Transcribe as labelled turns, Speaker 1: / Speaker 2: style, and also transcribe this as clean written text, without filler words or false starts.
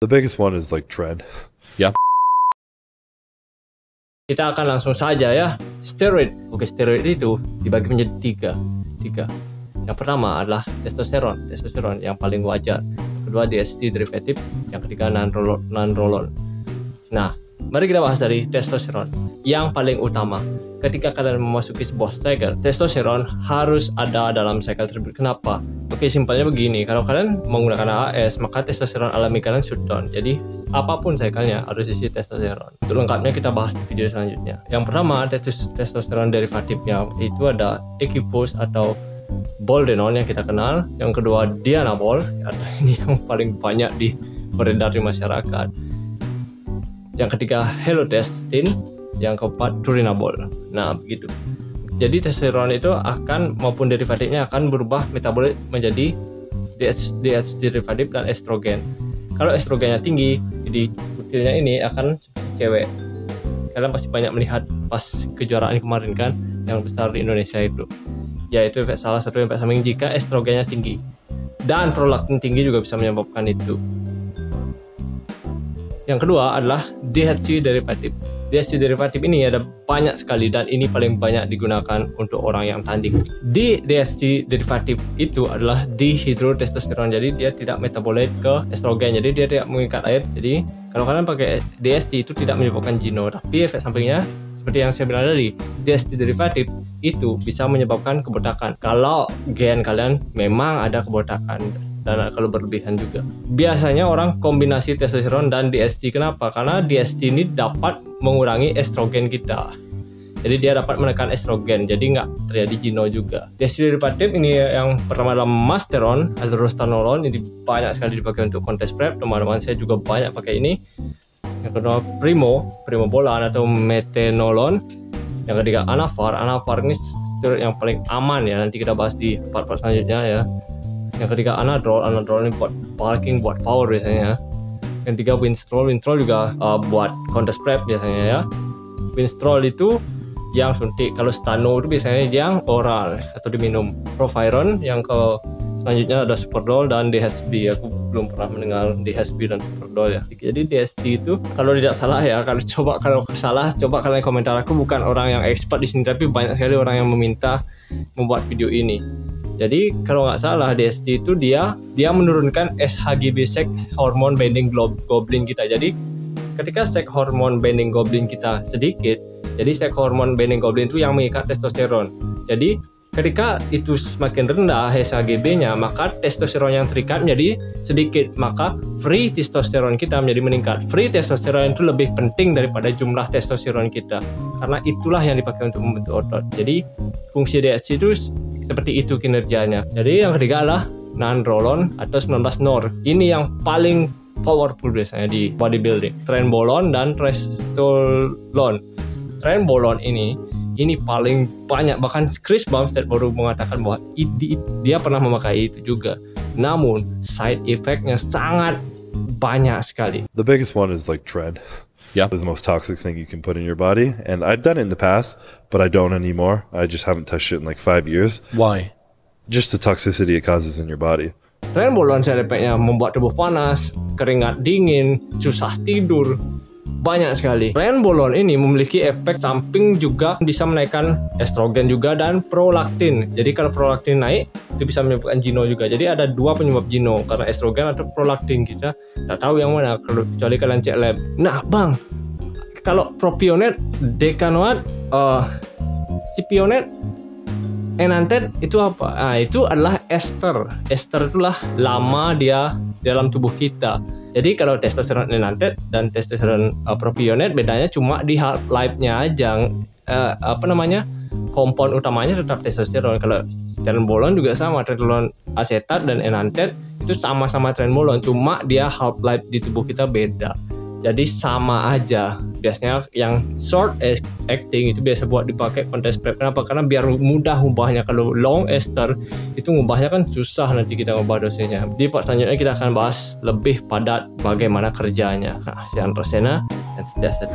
Speaker 1: The biggest one is like trend. Yeah.
Speaker 2: Kita akan langsung saja ya. Steroid. Oke, steroid itu dibagi menjadi tiga. Yang pertama adalah testosteron yang paling wajar. Yang kedua DHT derivatif. Yang ketiga non-roll-on. Nah, mari kita bahas dari testosteron yang paling utama. Ketika kalian memasuki sebuah cycle, testosteron harus ada dalam cycle tersebut. Kenapa? Oke, simpelnya begini. Kalau kalian menggunakan AAS, maka testosteron alami kalian shutdown. Jadi, apapun cycle-nya harus isi testosteron. Untuk lengkapnya kita bahas di video selanjutnya. Yang pertama, testosteron derivatifnya itu ada Equipose atau boldenone yang kita kenal. Yang kedua, dianabol. Ini yang paling banyak beredar di masyarakat. Yang ketiga, helotestin. Yang keempat, turinabol. Nah, begitu. Jadi testosteron itu akan maupun derivatifnya akan berubah metabolit menjadi DHT derivatif dan estrogen. Kalau estrogennya tinggi, jadi kutilnya ini akan cewek. Kalian pasti banyak melihat pas kejuaraan kemarin kan, yang besar di Indonesia itu. Yaitu salah satu efek samping jika estrogennya tinggi. Dan prolaktin tinggi juga bisa menyebabkan itu. Yang kedua adalah DHT derivatif. DHT derivatif ini ada banyak sekali dan ini paling banyak digunakan untuk orang yang tanding. Di DHT derivatif itu adalah dihidrotestosteron, jadi dia tidak metabolit ke estrogen, jadi dia tidak mengikat air. Jadi kalau kalian pakai DHT itu tidak menyebabkan jino, tapi efek sampingnya seperti yang saya bilang tadi, DHT derivatif itu bisa menyebabkan kebotakan. Kalau gen kalian memang ada kebotakan dan kalau berlebihan juga. Biasanya orang kombinasi testosteron dan DHT. Kenapa? Karena DHT ini dapat mengurangi estrogen kita. Jadi dia dapat menekan estrogen, jadi nggak terjadi jino juga. DHT derivatif ini yang pertama adalah masteron atau rostanolon. Ini banyak sekali dipakai untuk contest prep. Teman-teman saya juga banyak pakai ini. Yang kedua primobolan atau metenolon. Yang ketiga anafar ini steroid yang paling aman ya. Nanti kita bahas di part-part selanjutnya ya. Yang ketiga anadrol ini buat bulking, buat power biasanya. Yang tiga winstrol juga buat contest prep biasanya ya. Winstrol itu yang suntik, kalau stano itu biasanya yang oral atau diminum. Proviron yang selanjutnya ada superdol dan DHB. Aku belum pernah mendengar DHB dan superdol ya. Jadi DHT itu kalau tidak salah ya, kalau salah coba kalian komentar. Aku bukan orang yang expert di sini, tapi banyak sekali orang yang meminta membuat video ini. Jadi kalau nggak salah DHT itu dia menurunkan SHGB sex hormone binding globulin kita. Jadi ketika sex hormone binding globulin kita sedikit, jadi sex hormone binding globulin itu yang mengikat testosteron. Jadi ketika itu semakin rendah SHGB-nya, maka testosteron yang terikat menjadi sedikit, maka free testosteron kita menjadi meningkat. Free testosteron itu lebih penting daripada jumlah testosteron kita, karena itulah yang dipakai untuk membentuk otot. Jadi fungsi DHT itu seperti itu kinerjanya. Jadi yang ketiga adalah non-roll-on atau 19-NOR. Ini yang paling powerful biasanya di bodybuilding. Trenbolone dan Restolone. Trenbolone ini paling banyak, bahkan Chris Bumstead baru mengatakan bahwa dia pernah memakai itu juga. Namun side effect-nya sangat banyak sekali.
Speaker 1: The biggest one is like trend. Yeah. It's the most toxic thing you can put in your body. And I've done it in the past, but I don't anymore. I just haven't touched it in like 5 years.
Speaker 3: Why?
Speaker 1: Just the toxicity it causes in your body.
Speaker 2: Trenbolone side effect-nya membuat tubuh panas, keringat dingin, susah tidur. Banyak sekali. Trenbolone ini memiliki efek samping juga, bisa menaikkan estrogen juga dan prolaktin. Jadi kalau prolaktin naik, itu bisa menyebabkan jino juga. Jadi ada dua penyebab jino, karena estrogen atau prolaktin. Kita nggak tahu yang mana, kecuali kalian cek lab. Nah bang, kalau propionate, decanoate, cipionate, enantet itu apa? Nah, itu adalah ester. Ester itulah lama dia dalam tubuh kita. Jadi kalau testosteron enantet dan testosteron propionate bedanya cuma di half life-nya aja. Kompon utamanya tetap testosteron. Kalau trenbolone juga sama, trenbolone asetat dan enantet itu sama-sama trenbolone, cuma dia half life di tubuh kita beda. Jadi sama aja. Biasanya yang short acting itu biasa buat dipakai contest prep. Kenapa? Karena biar mudah ngubahnya. Kalau long ester itu ngubahnya kan susah, nanti kita ngubah dosisnya. Di part selanjutnya kita akan bahas lebih padat bagaimana kerjanya. Nah, saya Andresena dan setiap